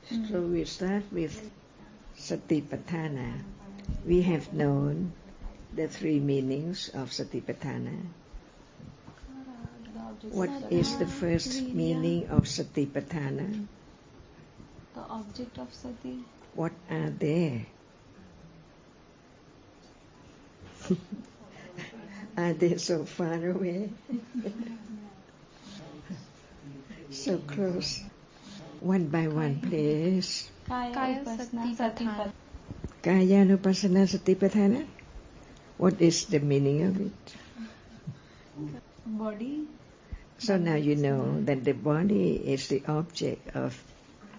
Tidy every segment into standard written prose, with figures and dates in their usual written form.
So we start with Satipatthana. We have known the three meanings of Satipatthana. What is the first meaning of Satipatthana? The object of Sati. What are they? Are they so far away? So close. One by one, please. Kaya Satipatthana. Kayanupassana Satipatthana. What is the meaning of it? Body. So now you know that the body is the object of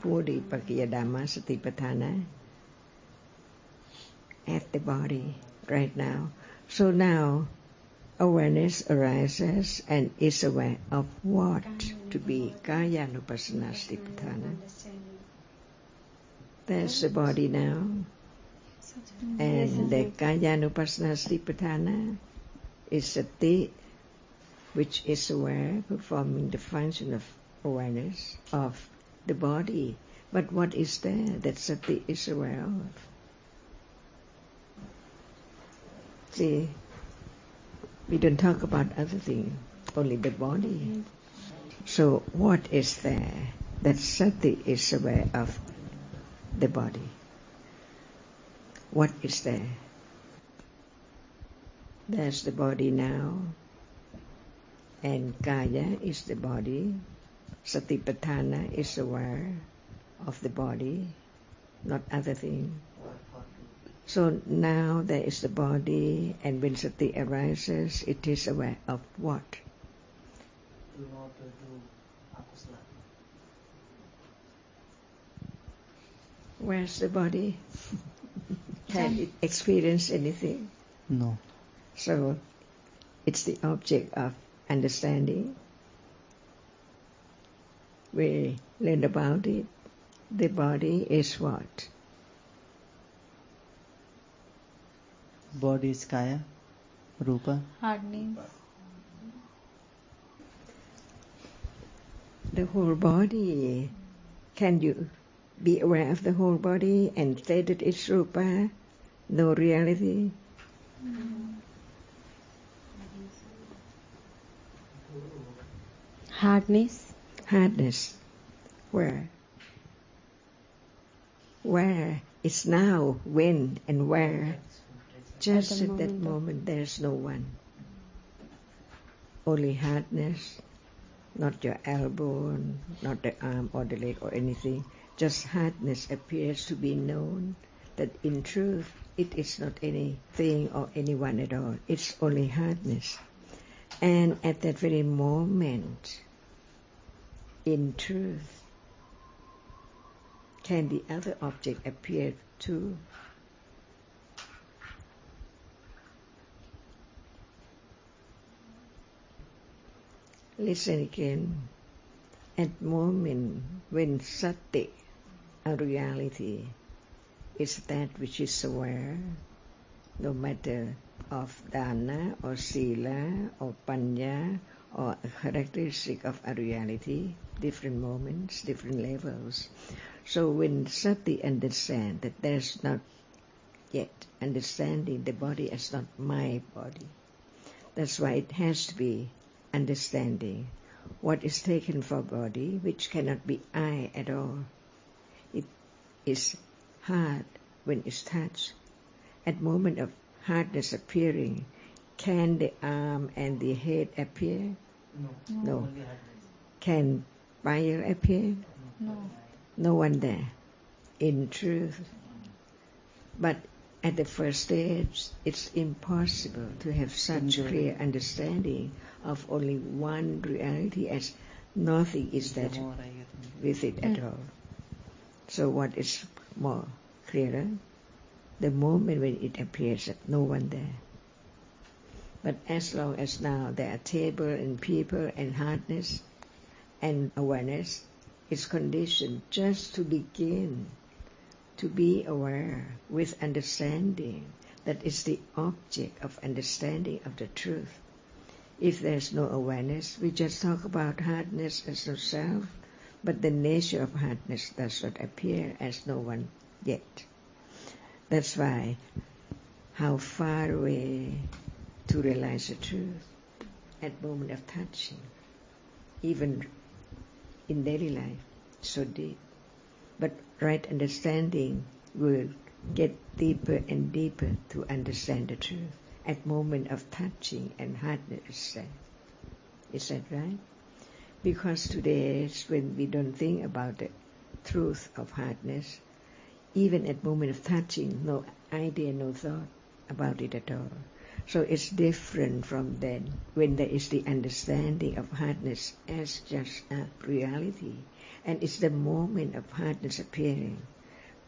Puri Pakya Dhamma Satipatthana at the body right now. So now awareness arises and is aware of what to be Kayanupassana Satipatthana. There's the body now. And the Kayanupassana Satipatthana is Sati, which is aware, performing the function of awareness of the body. But what is there that Sati is aware of? See, we don't talk about other things, only the body. So what is there that Sati is aware of the body? What is there? There's the body now, and Kaya is the body. Satipatthana is aware of the body, not other thing. So now there is the body, and when Sati arises, it is aware of what? Where's the body? Can it experience anything? No. So it's the object of understanding. We learn about it. The body is what? Body is Kaya, Rupa. Hardness. The whole body. Can you be aware of the whole body and say that it's Rupa? No reality? Hardness. Hardness. Where? Where? It's now, when and where. Just at that moment there's no one. Only hardness, not your elbow, not the arm or the leg or anything. Just hardness appears to be known, that in truth it is not anything or anyone at all. It's only hardness. And at that very moment, in truth, can the other object appear too? Listen again. At moment when Sati, a reality, is that which is aware, no matter of dana or sila or panya or a characteristic of a reality, different moments, different levels. So when Sati understands that there's not yet understanding the body as not my body, that's why it has to be understanding what is taken for body, which cannot be I at all. It is hard when it's touched. At moment of hardness appearing, can the arm and the head appear? No. Can fire appear? No. No one there, in truth. But at the first stage, it's impossible to have such clear understanding of only one reality, as nothing is that with it at all. So what is more clearer? The moment when it appears that no one there. But as long as now there are table and people and hardness and awareness, it's conditioned just to begin to be aware with understanding that is the object of understanding of the truth. If there's no awareness, we just talk about hardness as no self, But the nature of hardness does not appear as no one yet. That's why how far away to realize the truth at moment of touching, even in daily life, so deep. But right understanding will get deeper and deeper to understand the truth at moment of touching and hardness. Is that right? Because today, when we don't think about the truth of hardness, even at moment of touching, no idea, no thought about it at all. So it's different from then, when there is the understanding of hardness as just a reality, and it's the moment of hardness appearing.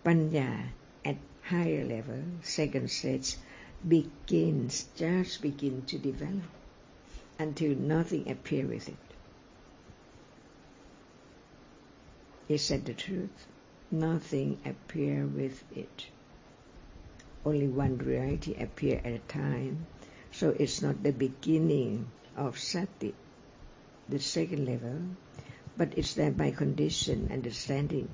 Panya at higher level, second stage, begins to develop until nothing appears with it. Is that the truth? Nothing appears with it. Only one reality appears at a time. So it's not the beginning of sati, the second level, but it's there by condition, understanding,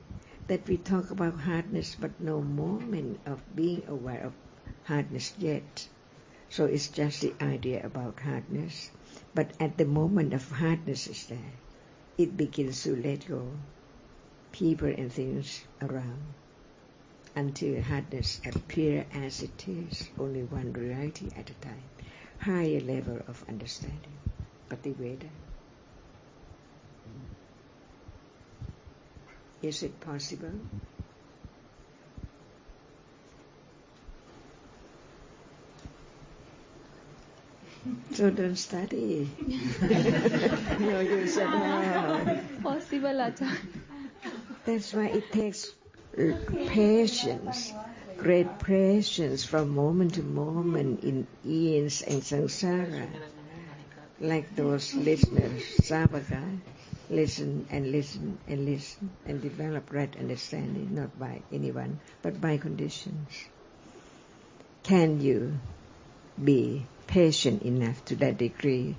that we talk about hardness but no moment of being aware of hardness yet. So it's just the idea about hardness. But at the moment of hardness is there, it begins to let go people and things around until hardness appears as it is, only one reality at a time. Higher level of understanding. Pativeda. Is it possible? So don't study. No, you said no. Possible, Ajahn. That's why it takes patience, great patience from moment to moment in eons and samsara. Like those listeners, Savaka, listen and listen and listen and develop right understanding, not by anyone, but by conditions. Can you be patient enough to that degree?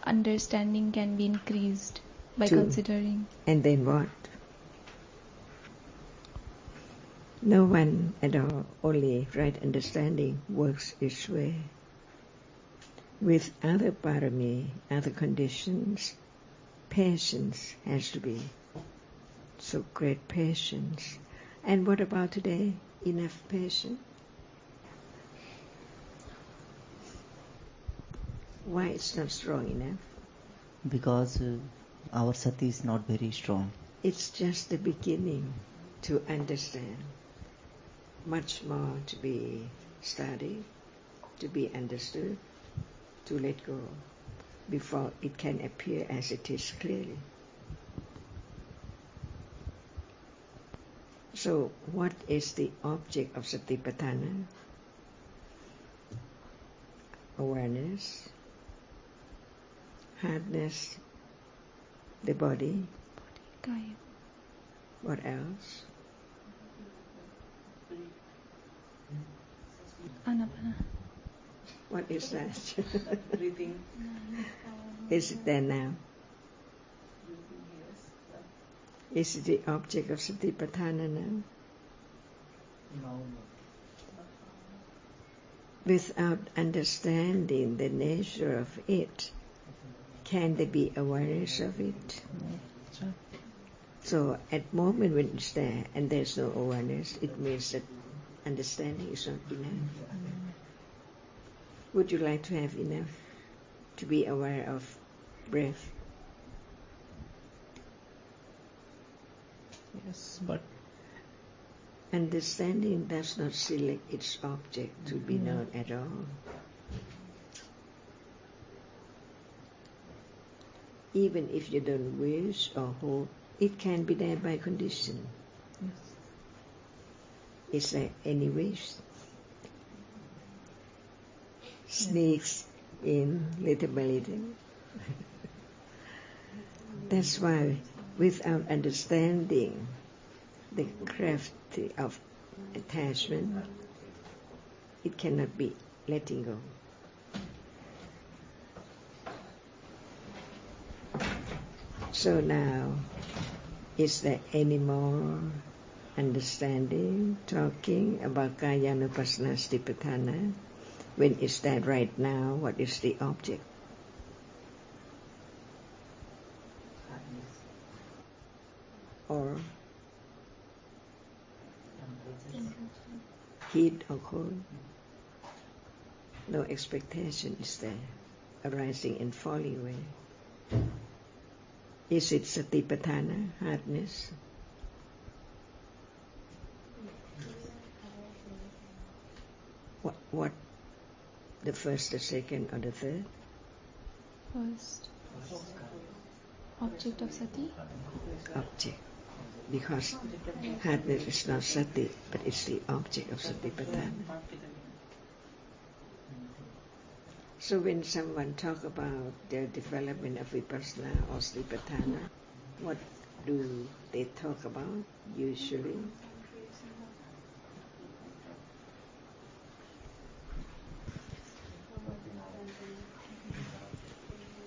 Understanding can be increased by considering. And then what? No one at all, only right understanding works its way. With other parami, other conditions, patience has to be. So great patience. And what about today? Enough patience? Why it's not strong enough? Because our sati is not very strong. It's just the beginning to understand. Much more to be studied, to be understood, to let go, before it can appear as it is clearly. So what is the object of Satipatthana? Awareness, hardness, the body. Kaya. What else? Anapana. What is that? Breathing. Is it there now? Is it the object of Satipatthana now? No. Without understanding the nature of it, can there be awareness of it? No. So at moment when it's there and there's no awareness, it means that understanding is not enough. Would you like to have enough to be aware of breath? Yes, but Understanding does not select its object to be known at all. Even if you don't wish or hope, it can be there by condition. yes. Is there any wish? Sneaks in little by little. That's why without understanding the craft of attachment, it cannot be letting go. So now Is there any more understanding, talking about Kayanupassana Satipatthana? When is that right now? What is the object? Or heat or cold? No expectation is there, arising and falling away. Is it Satipatthana, hardness? What? The first, the second, or the third? First. Object of sati? Object. Because hardness is not sati, but it's the object of Satipatthana. So when someone talk about the development of vipassana or Satipatthana, what do they talk about usually?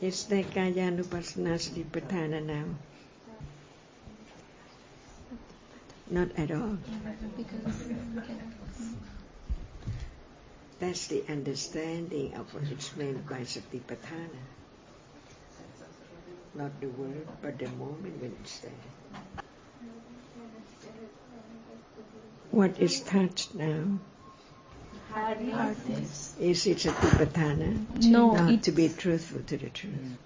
Is there Kayanupassana Satipatthana now? Not at all. That's the understanding of what is meant by Satipatthana. Not the word, but the moment when it's there. What is touched now? Hardness. Is it Satipatthana? No, Not to be truthful to the truth.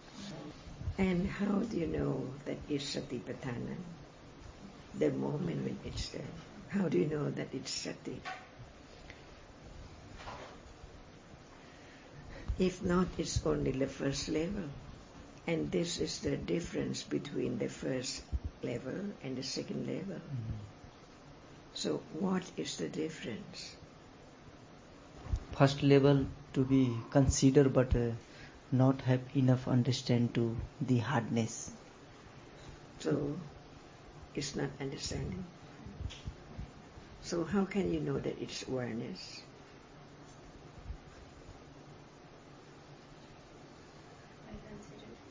And how do you know that it's Satipatthana? The moment when it's there. How do you know that it's sati? If not, it's only the first level. And this is the difference between the first level and the second level. So what is the difference? First level to be considered, but not have enough understand to the hardness. So it's not understanding. So how can you know that it's awareness?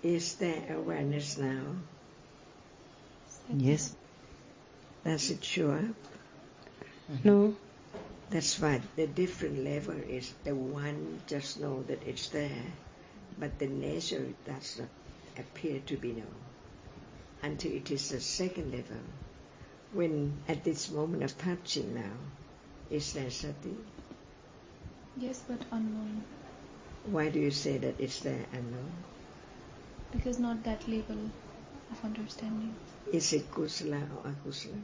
Is there awareness now? Yes. Does it show up? No. That's why the different level is the one just know that it's there, but the nature does not appear to be known until it is the second level. When at this moment of touching now, is there sati? Yes, but unknown. Why do you say that it's there unknown? Because not that level of understanding. Is it kusala or akusala?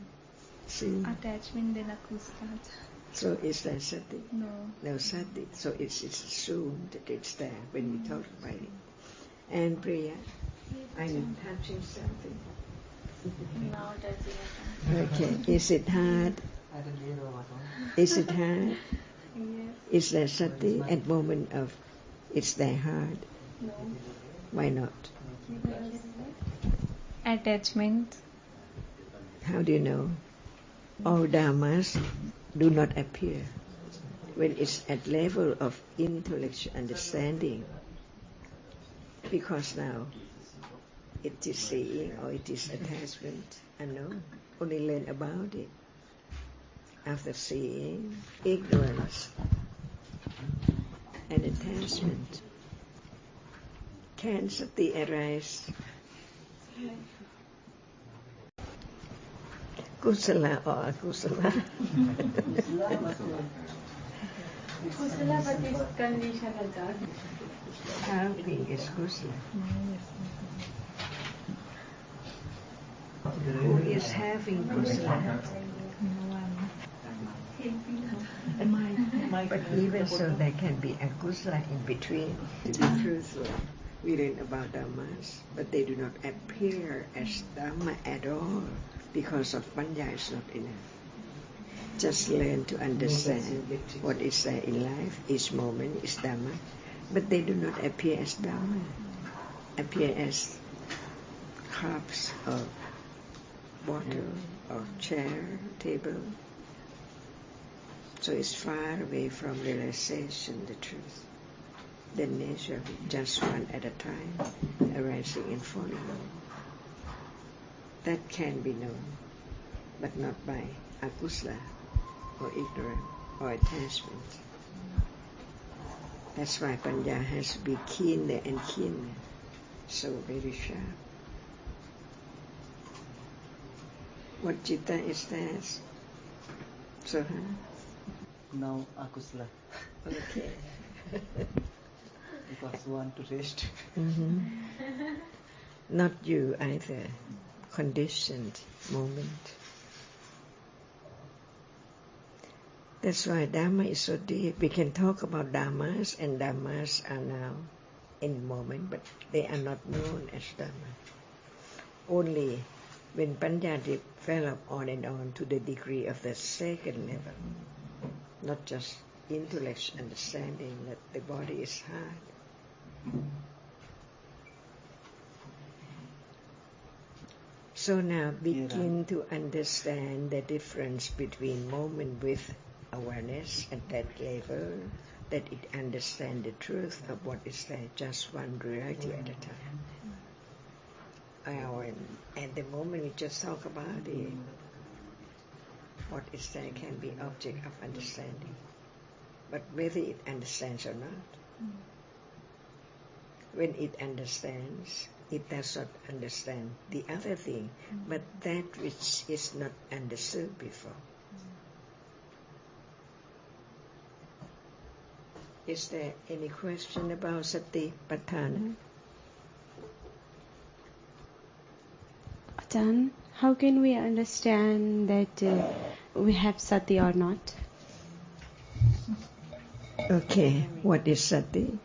See? Attachment then akusala. So is there sati? No. No sati. So it's assumed that it's there when we talk about it. And Priya, I'm touching something. Now touching. Okay. Is it hard? Is it hard? Yes. Is there sati at moment of it's there hard? No. Why not? Attachment. How do you know? All dhammas do not appear when it's at level of intellectual understanding, because now it is seeing or it is attachment unknown. Only learn about it after seeing, ignorance and attachment. Can sati arise? Kusala or akusala? Kusala, but it's conditional. Having is kusala. Who is having kusala? But even so, there can be a kusala in between. To be truthful, we learn about dhammas, but they do not appear as dhamma at all because of panya is not enough. Just learn to understand what is there in life. Each moment is dhamma, but they do not appear as dhamma. Appear as cups or bottle or chair, table. So it's far away from realization, the truth. The nature of it, just one at a time, arising and falling. that can be known, but not by akusala or ignorance or attachment. That's why panya has to be keener and keener, so very sharp. What citta is that? So, Now akusala. Okay. Because want to rest. Mm-hmm. Not you either. Conditioned moment. That's why Dhamma is so deep. We can talk about Dhammas, and Dhammas are now in the moment, but they are not known as Dhamma. Only when Panya develop on and on to the degree of the second level, not just intellect understanding that the body is hard. So now begin to understand the difference between moment with awareness at that level, that it understands the truth of what is there, just one reality at a time. At the moment we just talk about it, what is there can be object of understanding. But whether it understands or not, when it understands, it does not understand the other thing, but that which is not understood before. Is there any question about Satipatthana? Ajahn, how can we understand that we have sati or not? Okay, what is sati?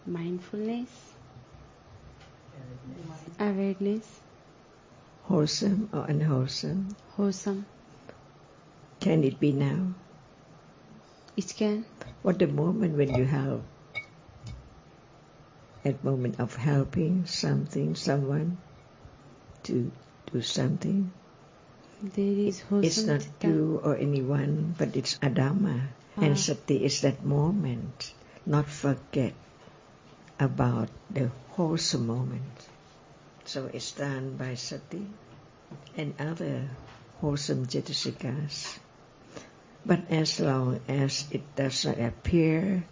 Mindfulness, awareness, Wholesome or unwholesome? wholesome. Can it be now? It can. What the moment when you help? At moment of helping something, someone to do something. There is wholesome. It's not citta. you or anyone, but it's a Dhamma. And sati is that moment. Not forget about the wholesome moment. So it's done by sati and other wholesome cetasikas. But as long as it does not appear,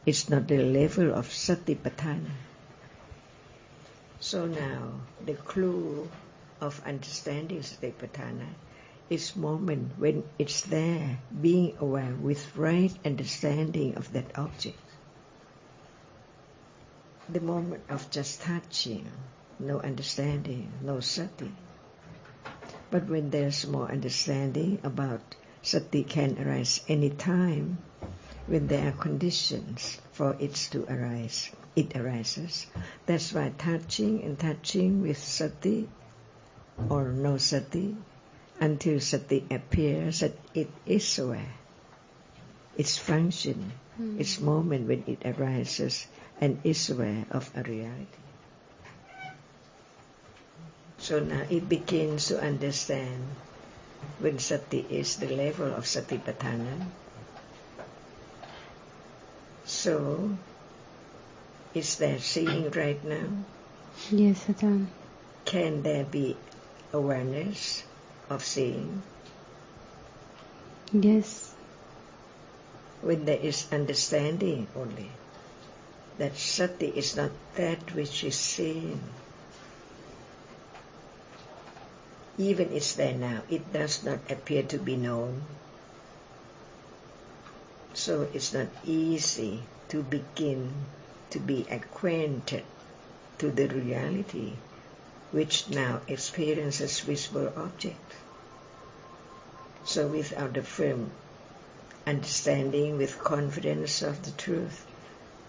it's not the level of Satipatthana. So now, the clue of understanding Satipatthana is moment when it's there, being aware with right understanding of that object. The moment of just touching, no understanding, no sati. But when there's more understanding about sati can arise any time, when there are conditions for it to arise, it arises. That's why touching with sati or no sati, until sati appears that it is aware. Its function, its moment when it arises and is aware of a reality. So now it begins to understand when sati is the level of Satipatthana. So, is there seeing right now? Yes, Ajahn. Can there be awareness of seeing? Yes. When there is understanding only, that sati is not that which is seen. Even it's there now, it does not appear to be known. So it's not easy to begin to be acquainted to the reality which now experiences visible object. So without the firm understanding with confidence of the truth,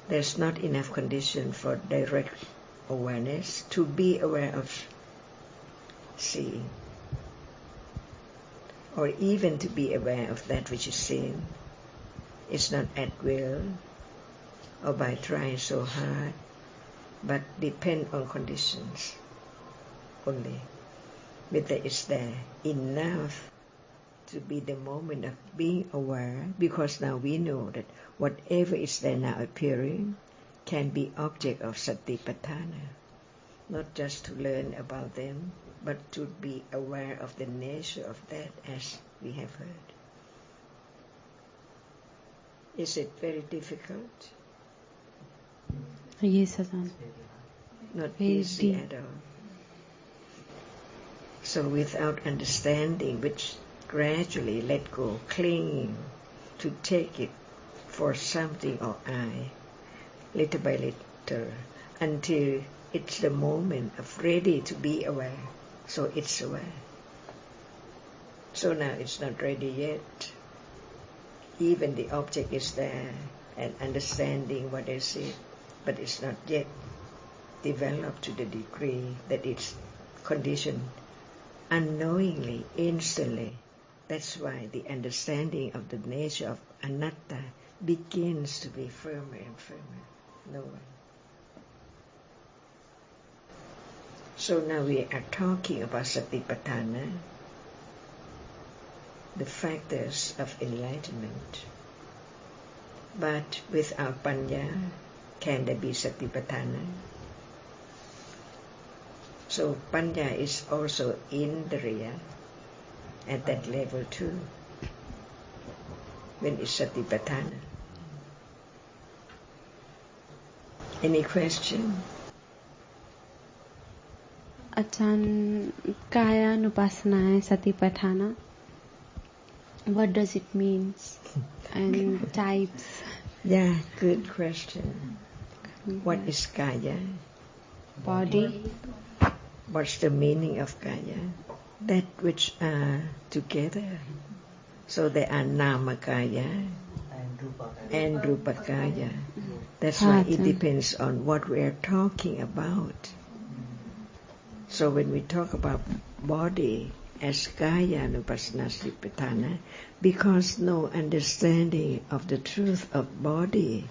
there's not enough condition for direct awareness to be aware of seeing, or even to be aware of that which is seen. It's not at will or by trying so hard, but depend on conditions only. Whether it's there enough to be the moment of being aware, because now we know that whatever is there now appearing can be object of Satipatthana. not just to learn about them, but to be aware of the nature of that, as we have heard. Is it very difficult? Yes, Ajahn. Not Very easy deep. at all. So without understanding, which gradually let go, clinging to take it for something or I, little by little, until it's the moment of ready to be aware. So it's aware. So now it's not ready yet. Even the object is there and understanding what is it, but it's not yet developed to the degree that it's conditioned unknowingly, instantly. That's why the understanding of the nature of anatta begins to be firmer and firmer. No one. So now we are talking about Satipatthana, the factors of enlightenment. But without Panya, can there be Satipatthana? So Panya is also Indriya at that level too. When it's Satipatthana. Any question? Ajahn, Kaya Nupasana Satipatthana. What does it mean? And types? Yeah, good question. What is Kaya? Body. What's the meaning of Kaya? That which are together. So there are Namakaya and Rupakaya. That's why it depends on what we are talking about. So when we talk about body as Kaya Nupassana Satipatthana, because no understanding of the truth of body,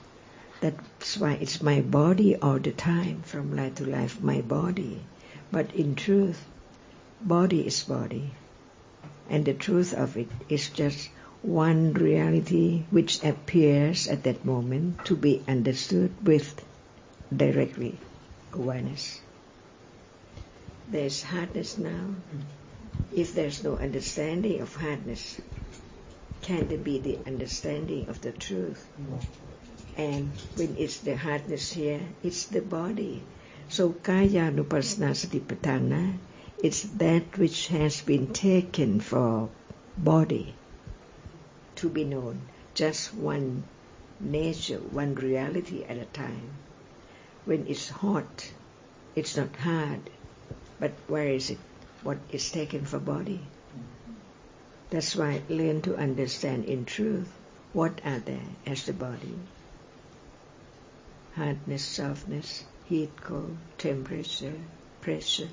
that's why it's my body all the time, from life to life, my body. But in truth, body is body. And the truth of it is just one reality which appears at that moment to be understood with directly awareness. There's hardness now. If there's no understanding of hardness, can there be the understanding of the truth? And when it's the hardness here, it's the body. So Kaya Nupassana Satipatthana, it's that which has been taken for body to be known, just one nature, one reality at a time. When it's hot, it's not hard, but where is it? What is taken for body? That's why learn to understand in truth what are there as the body. Hardness, softness, heat, cold, temperature, pressure.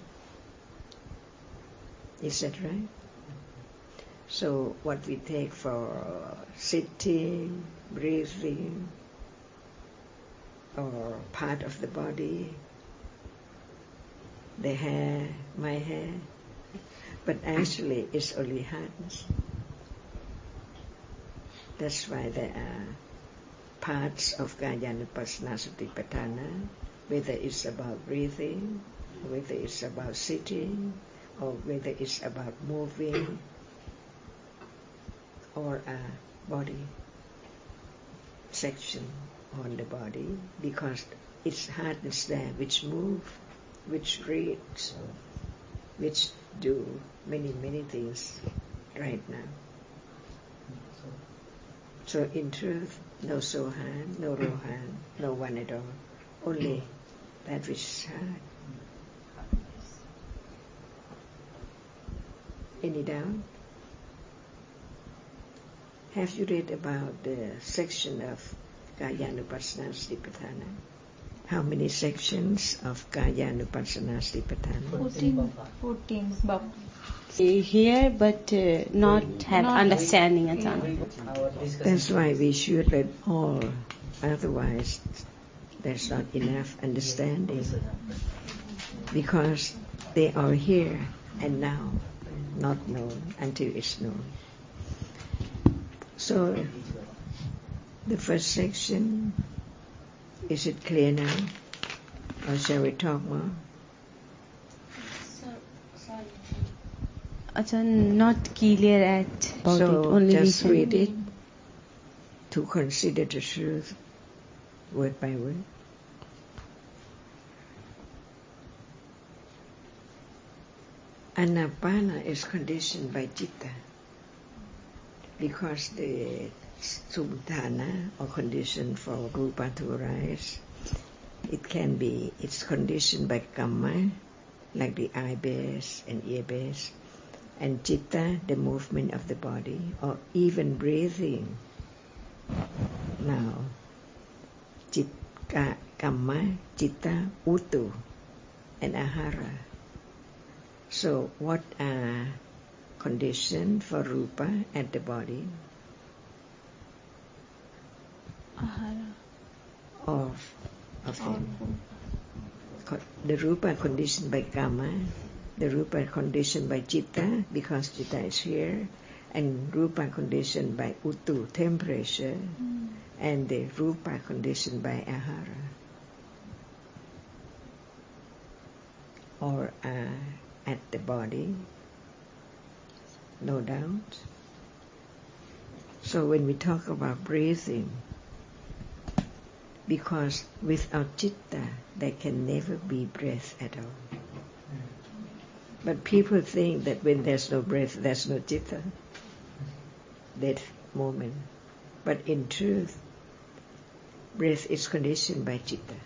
Is that right? So what we take for sitting, breathing, or part of the body, the hair, my hair, but actually it's only hardness. That's why there are parts of Kaya Nupassana Satipatthana, whether it's about breathing, whether it's about sitting, or whether it's about moving, or a body section on the body, because it's hardness there which move, which reads, which do many, many things right now. So in truth, no Sohan, no Rohan, no one at all. Only that which is hard. Any doubt? Have you read about the section of Kaya Nupassana Satipatthana? How many sections of Kaya Nupassana Satipatthana? 14 book. Here, but not have understanding, Ajahn. That's why we should read all. Otherwise, there's not enough understanding. Because they are here and now, not known until it's known. So, the first section, is it clear now? Or shall we talk more? Ajahn, not clear at about so it. Only just we read can. it to consider the truth word by word. Anapana is conditioned by citta because the Satipatthana or condition for rupa to arise, it's conditioned by kamma, like the eye base and ear base, and citta, the movement of the body, or even breathing. Now, kamma, citta, uttu, and ahara. So, what are conditions for rupa at the body? Ahara. Of them. The rupa conditioned by kamma, the rupa conditioned by citta, because citta is here, and rupa conditioned by uttu, temperature, and the rupa conditioned by ahara. Or at the body, no doubt. So when we talk about breathing, because without citta, there can never be breath at all. But people think that when there's no breath, there's no citta, that moment. But in truth, breath is conditioned by citta.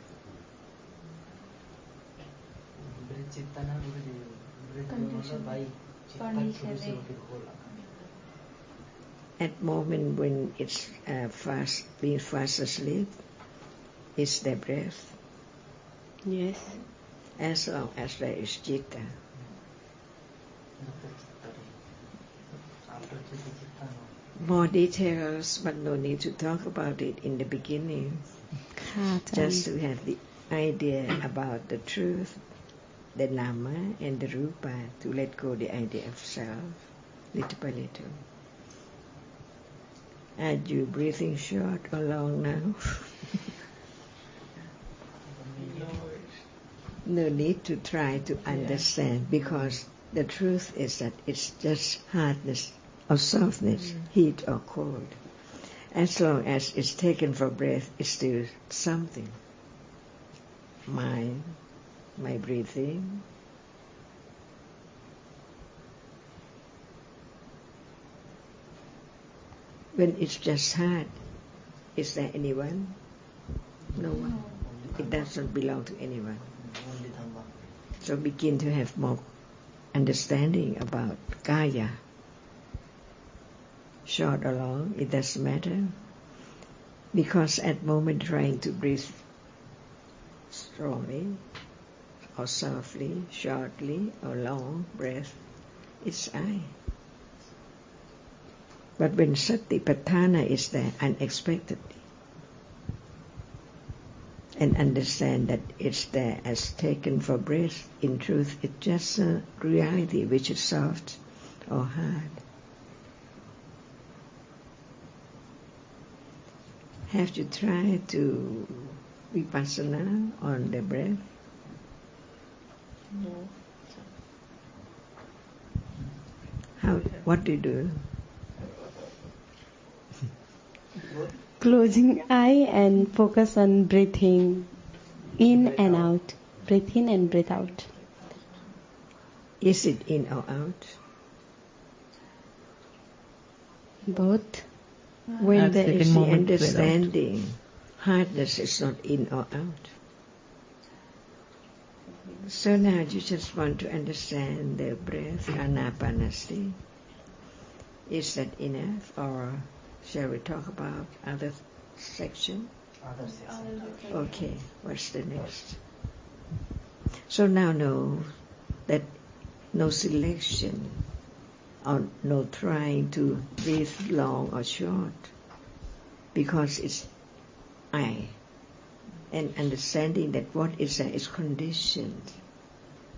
At moment when it's being fast asleep, is there breath? Yes. As long as there is citta. More details, but no need to talk about it in the beginning. Just to have the idea about the truth, the Dhamma and the Rupa, to let go the idea of self, little by little. Are you breathing short or long now? No need to try to understand, because the truth is that it's just hardness or softness, heat or cold. As long as it's taken for breath, it's still something. My breathing. When it's just hard, is there anyone? No one. It doesn't belong to anyone. So begin to have more understanding about kaya. Short or long, it doesn't matter. Because at moment trying to breathe strongly or softly, shortly or long breath, it's I. But when Satipatthana is there unexpectedly, and understand that it's there as taken for breath, in truth it's just a reality which is soft or hard. Have you tried to vipassana on the breath? No. What do you do? Closing eye and focus on breathing in and out. Breathe in and breathe out. Is it in or out? Both. When there is the understanding, hardness is not in or out. So now you just want to understand the breath, anapanasati. Is that enough, or shall we talk about other section? Other section. Okay, what's the next? So now know that no selection or no trying to breathe long or short, because it's I. And understanding that what is there is conditioned,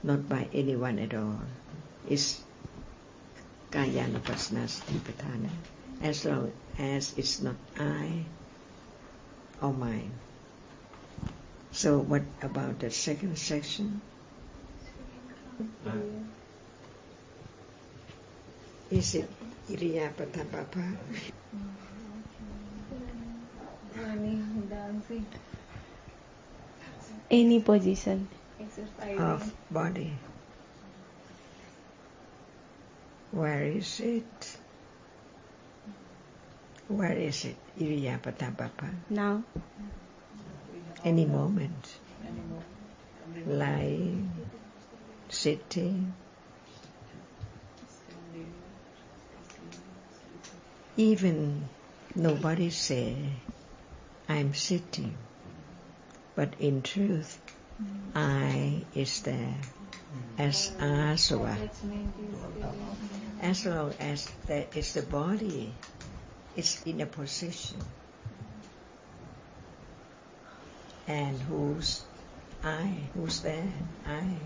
not by anyone at all. It's Kayanupassana Satipatthana, as long as it's not I or mine. So what about the second section? Is it Iriyapada Papa? Dancing. Any position. Of body. Where is it? Where is it? Iriyapada Papa. Now. Any moment. Lying, sitting. Even nobody say, I'm sitting. But in truth, I is there as asava. As long as there is the body, it's in a position. And who's I? Who's there? I.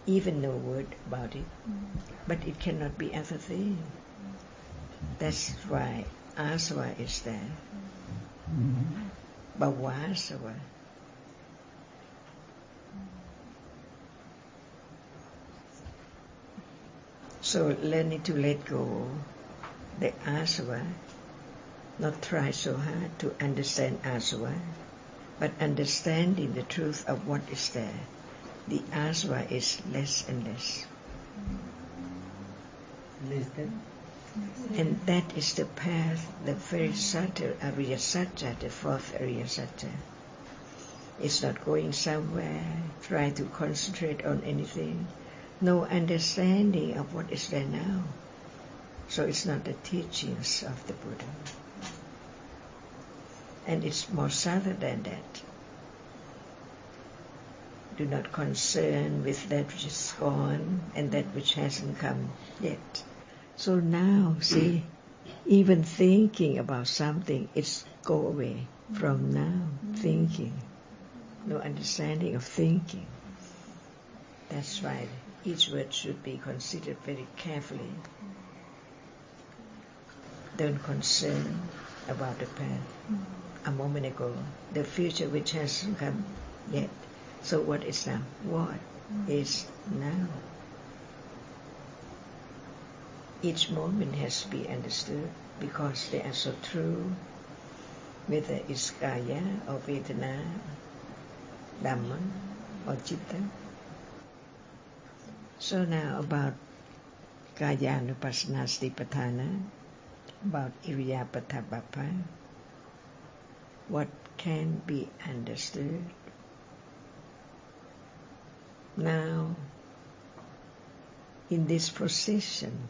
Even no word about it. But it cannot be other thing. That's why asava is there. Bhavasava. So learning to let go the asava, not try so hard to understand asava, but understanding the truth of what is there. The asava is less and less. Less than? And that is the path, the very subtle Ariya Satya, the fourth Ariya Satya. It's not going somewhere, trying to concentrate on anything. No understanding of what is there now. So it's not the teachings of the Buddha. And it's more subtle than that. Do not concern with that which is gone and that which hasn't come yet. So now, see, even thinking about something, it's go away from now, thinking. No understanding of thinking. That's why each word should be considered very carefully. Don't concern about the past. A moment ago, the future which hasn't come yet. So what is now? What is now? Each moment has to be understood because they are so true, whether it's kaya or vedana, Dhamma or citta. So now about Kayanupassana Satipatthana, about Iriyapada Papa, what can be understood? Now, in this position,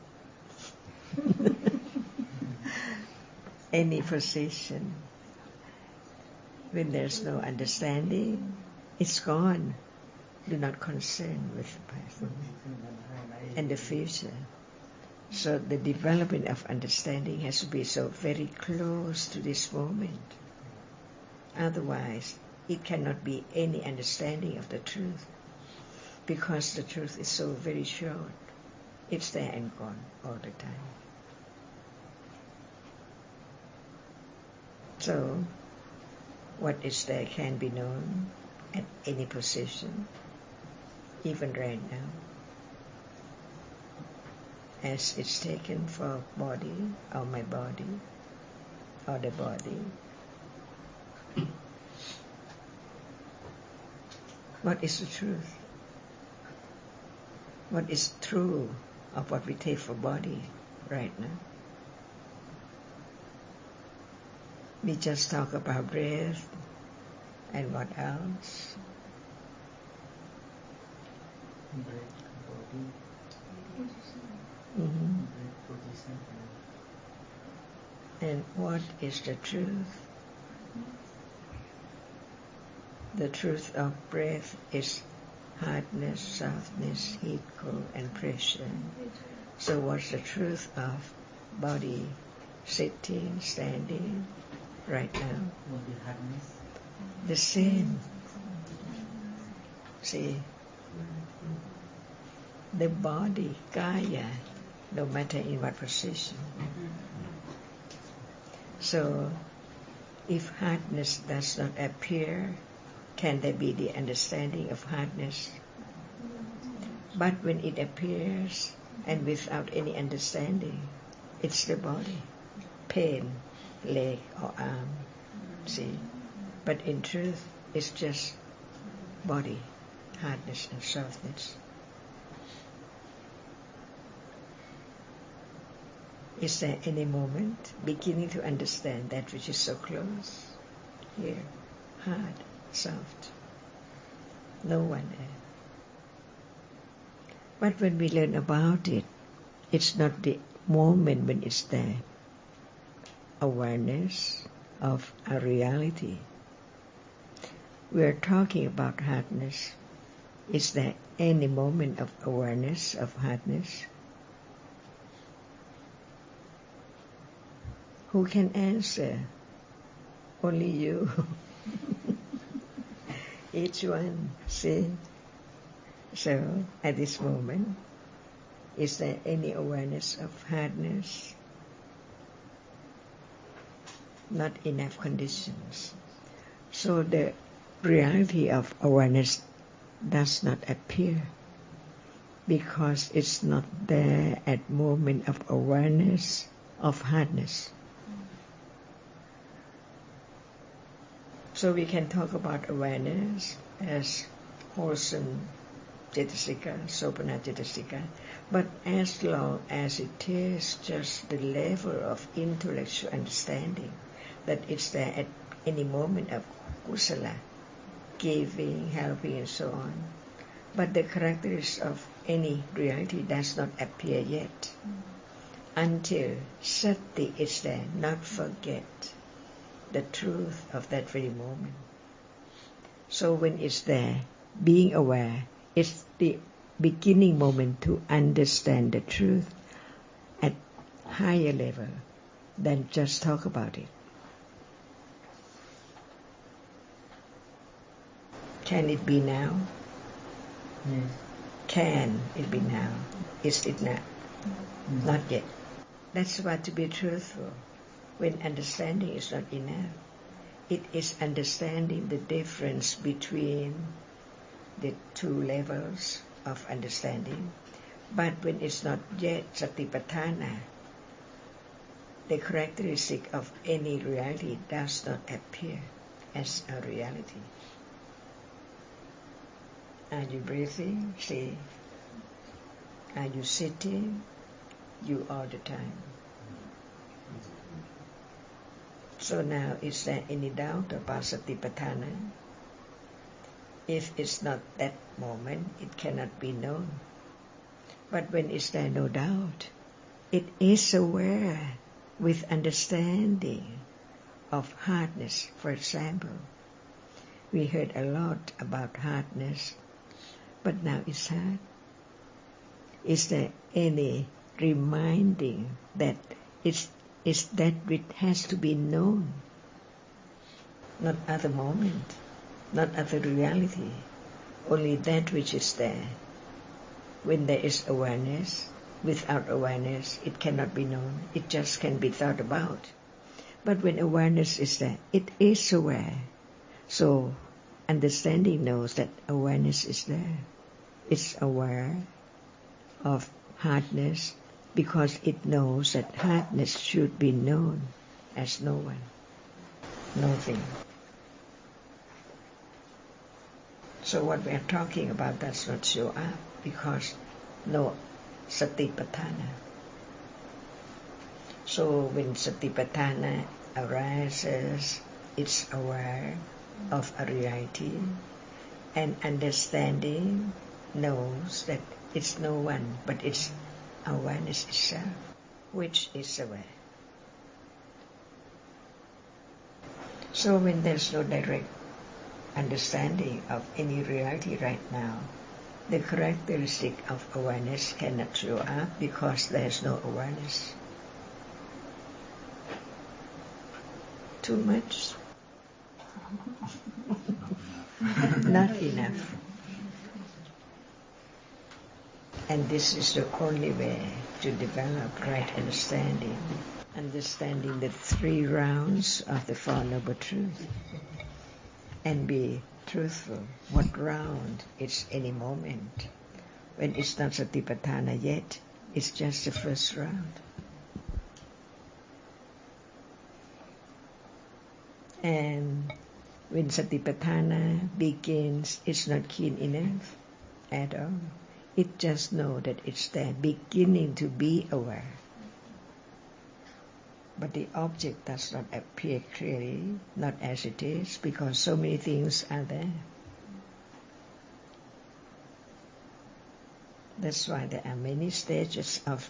any position, when there's no understanding, it's gone. Do not concern with the past and the future. So the development of understanding has to be so very close to this moment. Otherwise, it cannot be any understanding of the truth, because the truth is so very short. It's there and gone all the time. So, what is there can be known at any position, even right now, as it's taken for body or my body or the body. What is the truth? What is true of what we take for body right now? We just talk about breath and what else? Breath, body, breath position. And what is the truth? The truth of breath is hardness, softness, heat, cold, and pressure. So what's the truth of body, sitting, standing, right now? Body hardness. The same. See, the body, kaya, no matter in what position. So, if hardness does not appear, can there be the understanding of hardness? But when it appears, and without any understanding. It's the body, pain, leg or arm, see. But in truth, it's just body, hardness and softness. Is there any moment beginning to understand that which is so close? Here, hard, soft. No one there. But when we learn about it, it's not the moment when it's there. Awareness of a reality. We are talking about hardness. Is there any moment of awareness of hardness? Who can answer? Only you. Each one, see? So, at this moment, is there any awareness of hardness? Not enough conditions. So the reality of awareness does not appear because it's not there at moment of awareness of hardness. So we can talk about awareness as wholesome cetasika, sopana cetasika, but as long as it is just the level of intellectual understanding, that it's there at any moment of kusala, giving, helping and so on. But the characteristics of any reality does not appear yet until sati is there, not forget the truth of that very moment. So when it's there, being aware is the beginning moment to understand the truth at higher level than just talk about it. Can it be now? Yes. Can it be now? Is it now? Not yet. That's why to be truthful, when understanding is not enough, it is understanding the difference between the two levels of understanding. But when it's not yet Satipatthana, the characteristic of any reality does not appear as a reality. Are you breathing? See. Are you sitting? You all the time. So now, is there any doubt about Satipatthana? If it's not that moment, it cannot be known. But when is there no doubt? It is aware with understanding of hardness, for example. We heard a lot about hardness, but now it's hard. Is there any reminding that it's that which has to be known, not other moment, not other reality, only that which is there. When there is awareness, without awareness, it cannot be known, it just can be thought about. But when awareness is there, it is aware. So understanding knows that awareness is there. It's aware of hardness, because it knows that hardness should be known as no one, nothing. So what we are talking about does not show up because no Satipatthana. So when Satipatthana arises, it's aware of a reality, and understanding knows that it's no one, but it's awareness itself, which is aware. So when there's no direct understanding of any reality right now, the characteristic of awareness cannot show up because there's no awareness. Too much? Not enough. And this is the only way to develop right understanding, understanding the 3 rounds of the Four Noble Truths, and be truthful. What round? It's any moment. When it's not Satipatthana yet, It's just the first round. And when Satipatthana begins, it's not keen enough at all. It just knows that it's there, beginning to be aware. But the object does not appear clearly, not as it is, because so many things are there. That's why there are many stages of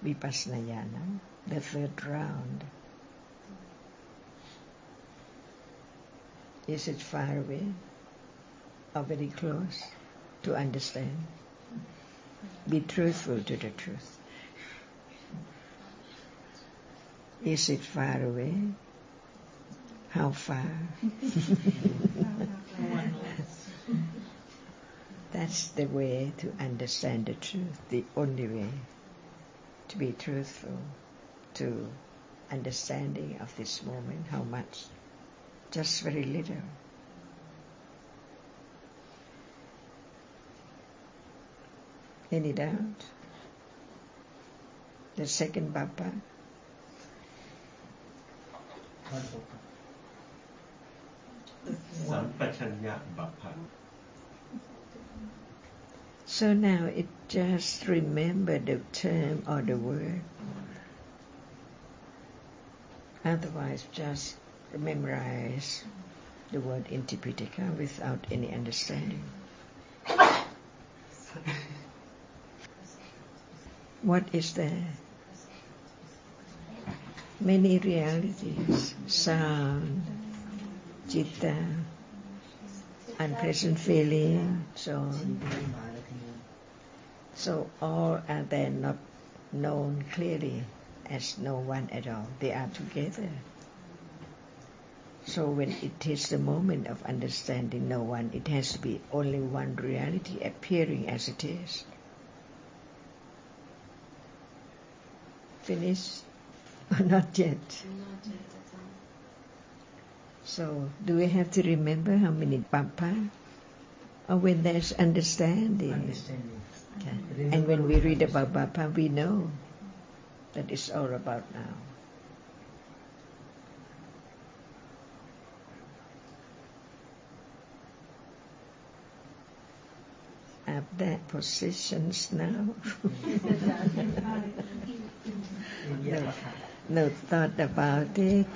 Vipassana, the third round. Is it far away or very close to understand? Be truthful to the truth. Is it far away? How far? That's the way to understand the truth, the only way to be truthful to understanding of this moment. How much? Just very little. Any doubt? The second baba. So now it just remember the term or the word. Otherwise just memorize the word in Tipitaka without any understanding. What is there? Many realities, sound, citta, unpleasant feeling, so on. So all are there not known clearly as no one at all. They are together. So when it is the moment of understanding no one, it has to be only one reality appearing as it is. Finished? Or not yet? Not yet. So do we have to remember how many papa? Or when there's understanding? Understanding. Okay. And when we read about papa, we know that it's all about now. Are there positions now? No thought about it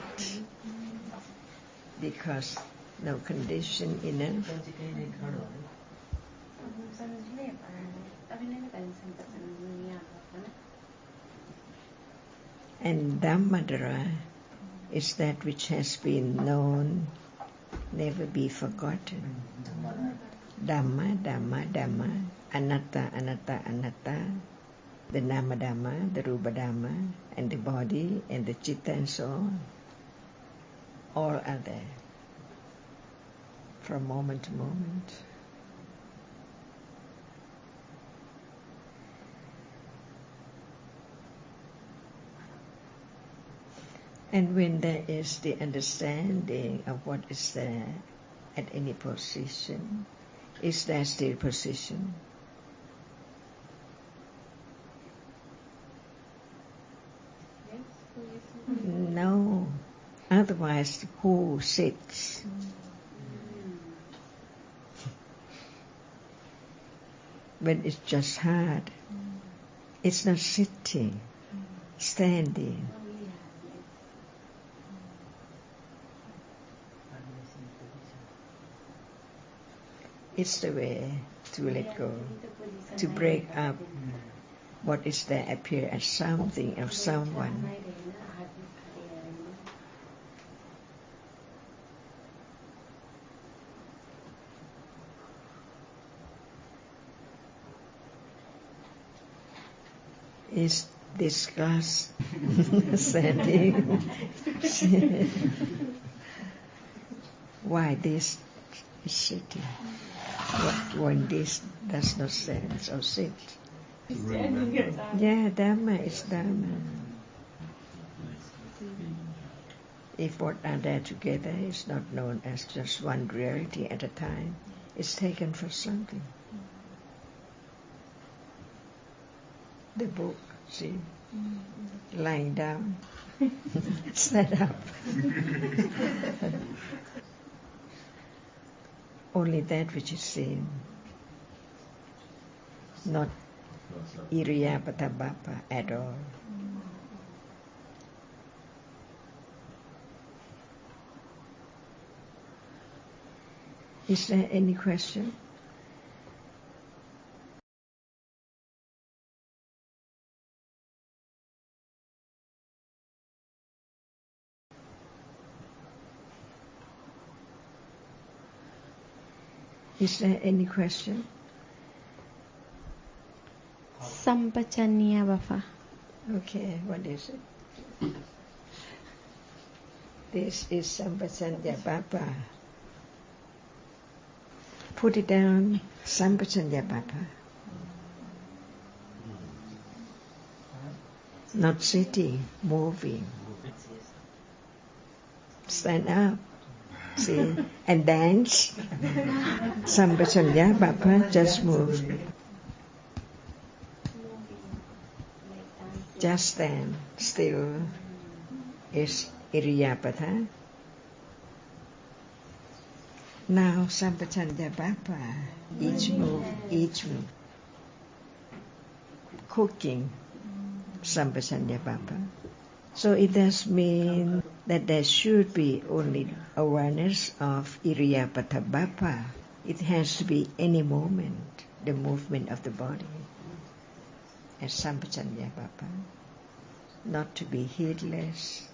because no condition enough. And Dhammadara is that which has been known, never be forgotten. Dhamma, Dhamma, Dhamma, Anatta, Anatta, Anatta, the Nama Dhamma, the Rupa Dhamma, and the body, and the citta, and so on. All are there, from moment to moment. And when there is the understanding of what is there at any position, is there still position? No. Otherwise, who sits? When it's just hard, it's not sitting, standing. It's the way to let go, to break up what is there appear as something of someone. Is this glass standing? Why this is sitting? When this does not stand, so sit. Yeah, Dhamma is Dhamma. If what are there together is not known as just one reality at a time, it's taken for something. the book, see, lying down, stand up. Only that which is seen, not Iriyapata Bapa at all. Is there any question? Is there any question? Sampachanya Bapa. Okay, what is it? This is Sampachanya Bapa. Put it down, Sampachanya Bapa. Not sitting, moving. Stand up, see, and dance. Sampachanya Bapa, just move. Just stand still is Iriyapata. Now Sampachanya Bapa, each move. Cooking, Sampachanya Bapa. So it does mean that there should be only awareness of Iriyapata Bapa. It has to be any moment, the movement of the body, as Sampachanya Bapa. Not to be heedless,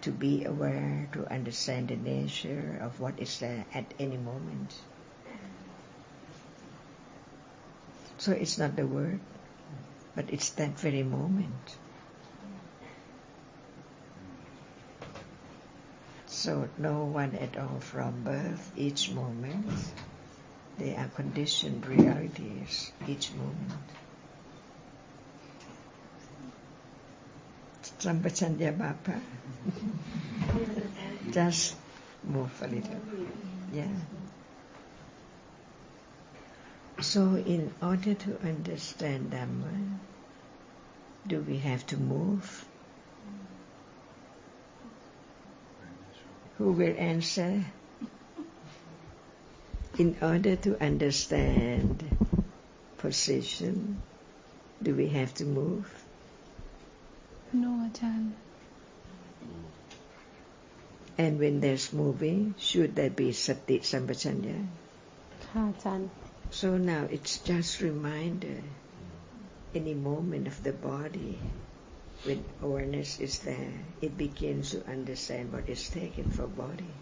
to be aware, to understand the nature of what is there at any moment. So it's not the word, but it's that very moment. So no one at all from birth, each moment, they are conditioned realities, each moment. Sampachanya Bapa. Just move a little. Yeah. So in order to understand Dhamma, do we have to move? Who will answer? In order to understand position, do we have to move? No, Ajahn. And when there's moving, should there be sati sampachanya? Ajahn. So now it's just reminder, any moment of the body, when awareness is there, it begins to understand what is taken for body.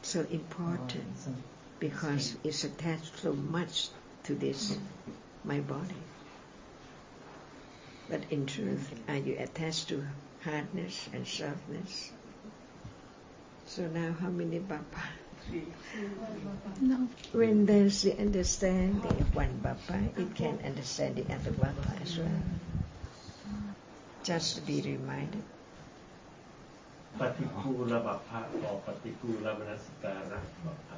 So important, because it's attached so much to this, my body. But in truth, are you attached to hardness and softness? So now how many Bapa? No. When there's the understanding of one Bapa, it can understand the other Bapa as well. Just to be reminded. Patikula Bapa or Patikula Manasikara Bapa.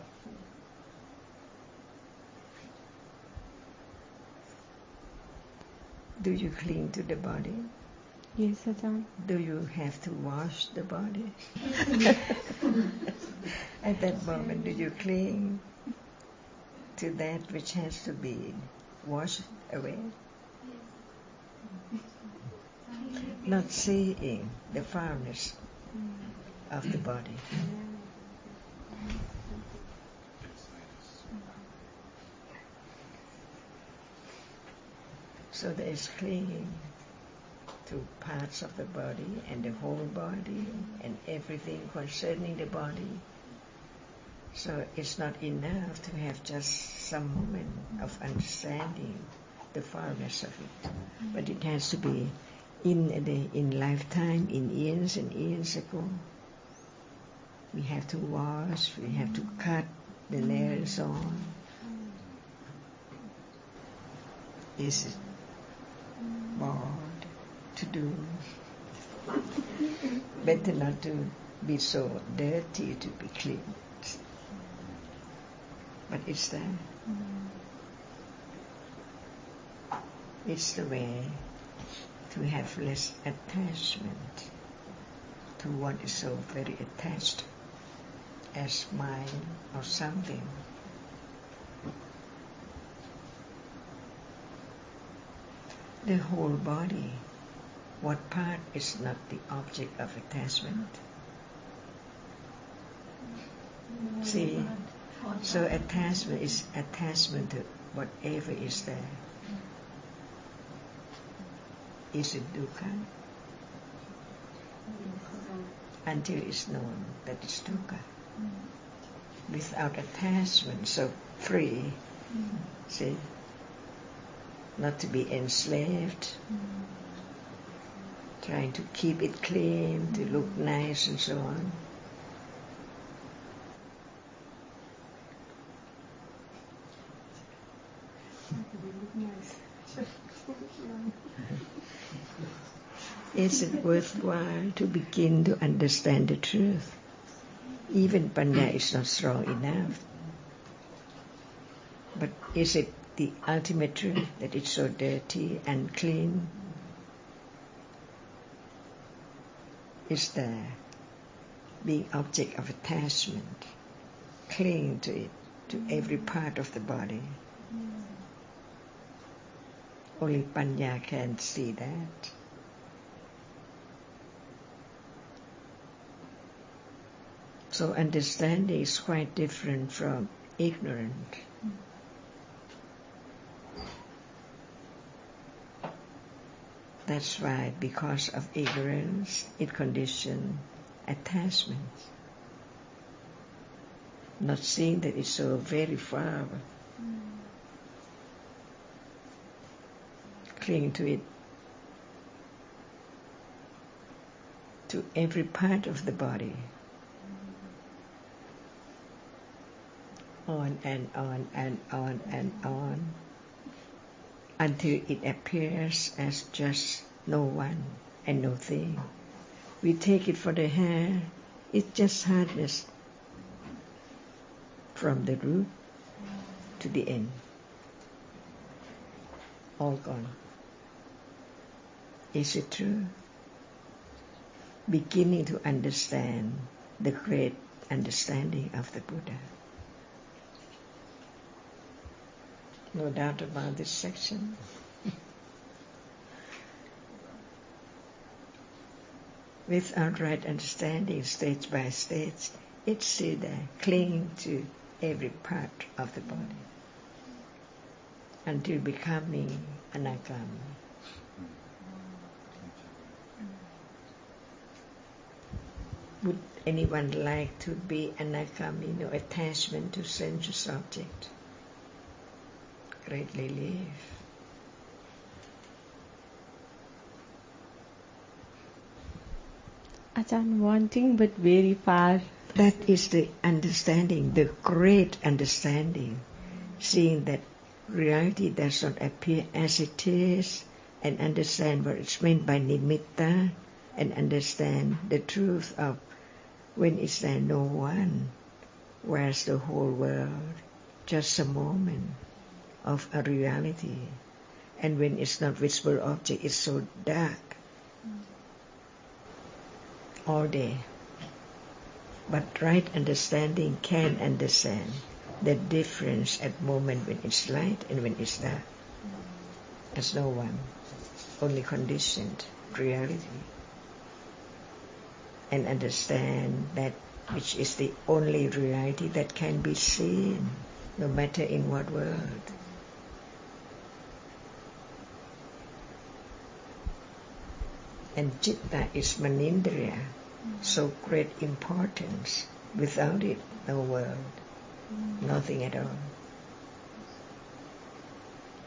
Do you cling to the body? Yes, Ajahn. Do you have to wash the body? At that moment, do you cling to that which has to be washed away? Not seeing the foulness of the body. So there is clinging to parts of the body and the whole body and everything concerning the body. So it's not enough to have just some moment of understanding the foulness of it, but it has to be in lifetime, in years and years ago. We have to wash, we have to cut the nails on. Is it more to do? Better not to be so dirty to be clean. But it's there. It's the way to have less attachment to what is so very attached as mine or something. The whole body, what part is not the object of attachment? See, so attachment is attachment to whatever is there. Is it dukkha? Until it's known that it's dukkha. Without attachment, so free. See? Not to be enslaved, trying to keep it clean, to look nice and so on. Is it worthwhile to begin to understand the truth? Even Panya is not strong enough. But is it the ultimate truth that it's so dirty and clean? Is there being object of attachment, clinging to it, to every part of the body? Only Panya can see that. So understanding is quite different from ignorant. That's why, because of ignorance, it conditions attachment. Not seeing that it's so very far. Cling to it, to every part of the body. On and on and on and on, until it appears as just no one and no thing. We take it for the hair, it's just hardness from the root to the end. All gone. Is it true? Beginning to understand the great understanding of the Buddha. No doubt about this section. With our right understanding, stage by stage, it's still there, clinging to every part of the body, until becoming anagami. Would anyone like to be anagami, no attachment to sensuous object? Greatly live. Ajahn, wanting but very far. That is the understanding, the great understanding, seeing that reality does not appear as it is, and understand what it's meant by nimitta, and understand the truth of when is there no one, where's the whole world, just a moment of a reality, and when it's not visible object, it's so dark all day. But right understanding can understand the difference at moment when it's light and when it's dark. As no one, only conditioned reality, and understand that which is the only reality that can be seen, no matter in what world. And citta is manindriya, so great importance. Without it, no world, nothing at all.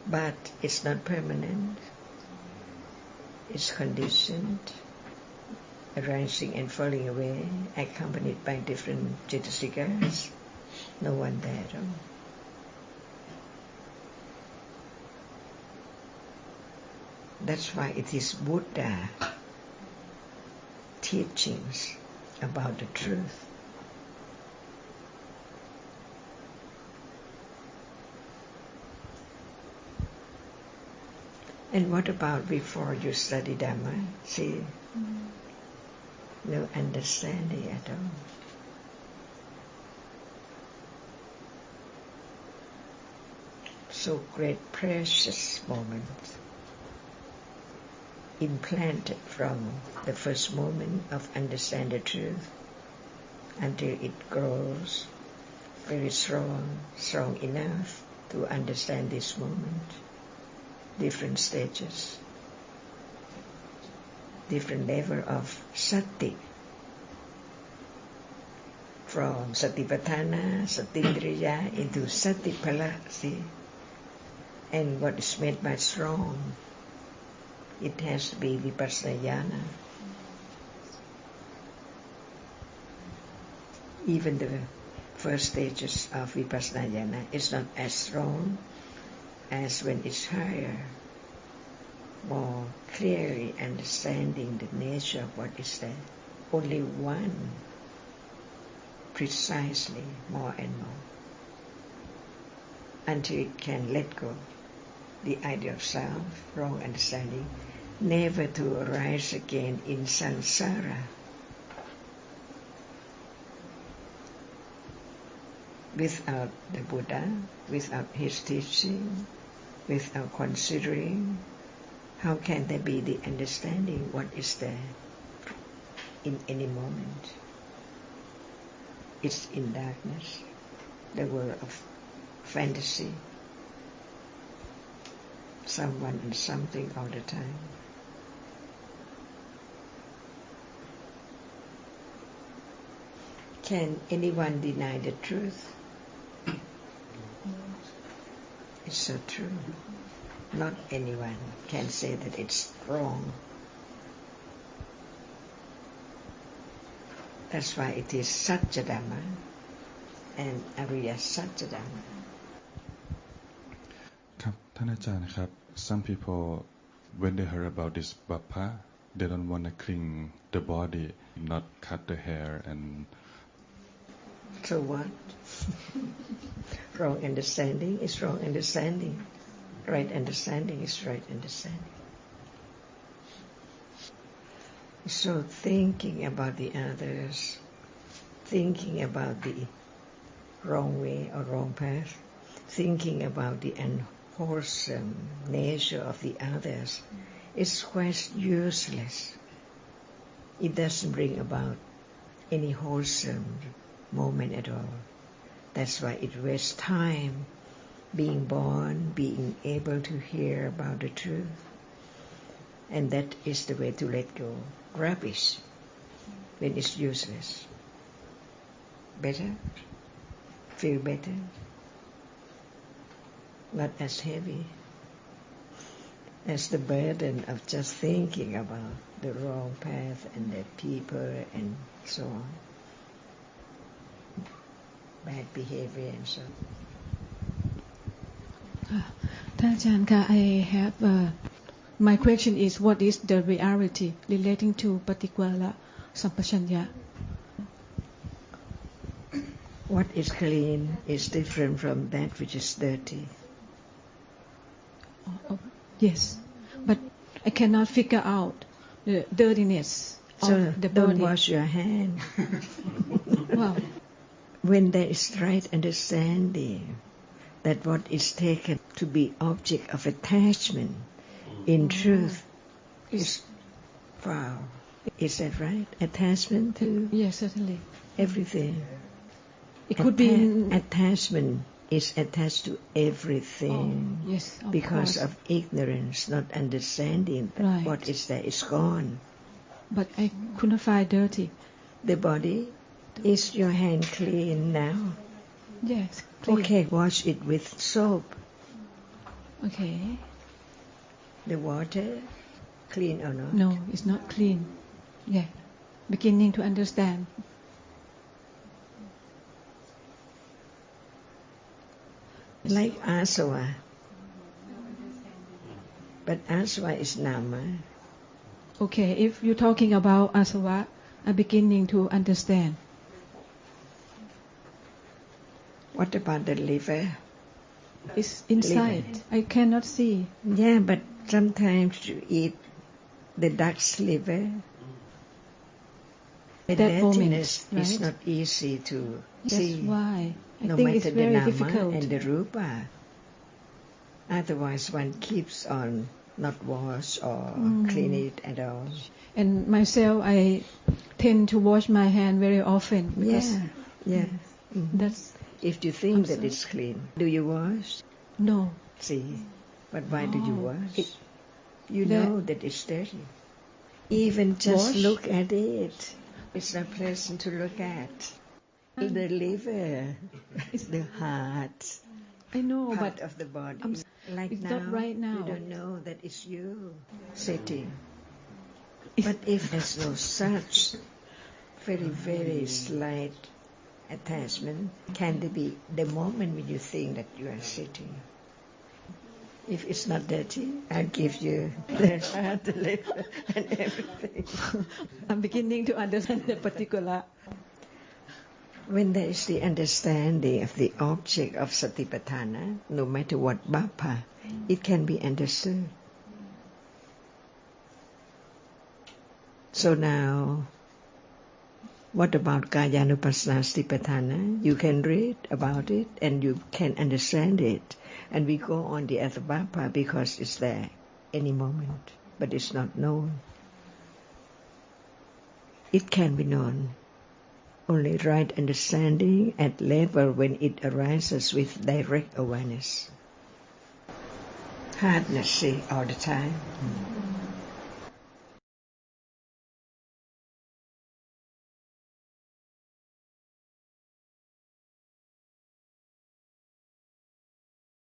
But it's not permanent. It's conditioned, arising and falling away, accompanied by different citasikas. No one there at all. That's why it is Buddha teachings about the truth. And what about before you study Dhamma? See, no understanding at all. So great precious moment implanted from the first moment of understand the truth until it grows very strong enough to understand this moment. Different stages, different level of sati, from Satipatthana, Satindriya into Satipala, see? And what is made by strong, it has to be Vipassana. Even the first stages of Vipassana is not as strong as when it's higher, more clearly understanding the nature of what is there. Only one, precisely, more and more, until it can let go the idea of self, wrong understanding, never to arise again in samsara. Without the Buddha, without his teaching, without considering, how can there be the understanding what is there in any moment? It's in darkness, the world of fantasy, someone and something all the time. Can anyone deny the truth? It's so true. Not anyone can say that it's wrong. That's why it is Satya Dhamma and Ariya Satya Dhamma. ครับท่านอาจารย์ครับ some people when they hear about this bappa they don't want to cling the body not cut the hair and So what? Wrong understanding is wrong understanding. Right understanding is right understanding. So thinking about the others, thinking about the wrong way or wrong path, thinking about the unwholesome nature of the others is quite useless. It doesn't bring about any wholesome moment at all. That's why it wastes time being born, being able to hear about the truth. And that is the way to let go rubbish when it's useless. Better? Feel better? Not as heavy as the burden of just thinking about the wrong path and the people and so on. Bad behavior and so on. ท่านอาจารย์คะ I have my question is what is the reality relating to Patikwala Sampachanya? What is clean is different from that which is dirty. Yes, but I cannot figure out the dirtiness So of the don't body. wash your hand. Wow. When there is right understanding that what is taken to be object of attachment in truth is foul. Is that right? Attachment to Yes, certainly. everything. It could be attachment is attached to everything. Yes, because course. of ignorance, not understanding that Right. what is there is gone. But I couldn't find dirty. The body, is your hand clean now? Yes, clean. Okay, wash it with soap. Okay. The water, clean or not? No, it's not clean. Yeah, beginning to understand. Like asava. But asava is nama. Okay, if you're talking about asava, I'm beginning to understand. What about the liver? It's inside. I cannot see. Yeah, but Sometimes you eat the duck's liver. The That moment, dirtiness is right? not easy to That's see. why. I No think matter it's the very Dhamma difficult. and the Rupa. Otherwise one keeps on not wash or clean it at all. And myself, I tend to wash my hand very often. Because Yeah. That's If you think that Absolutely. it's clean, do you wash? no. See, but why do you Oh, wash? You the- know that it's dirty. Even just Wash? look at it. It's not pleasant to look at. The liver, the heart, I know, part but of the body. I'm Like it's now, not right now. you don't know that it's you sitting. But if there's no such very, very slight attachment, can there be the moment when you think that you are sitting? If it's not dirty, I'll give you the heart, the liver, and everything. I'm beginning to understand the particular. When there is the understanding of the object of Satipatthana, no matter what bhapa, it can be understood. So now, what about Kayanupassana Satipatthana? You can read about it and you can understand it. And we go on the other bhapa because it's there any moment, but it's not known. It can be known. Only right understanding at level when it arises with direct awareness. Hardness, see, all the time.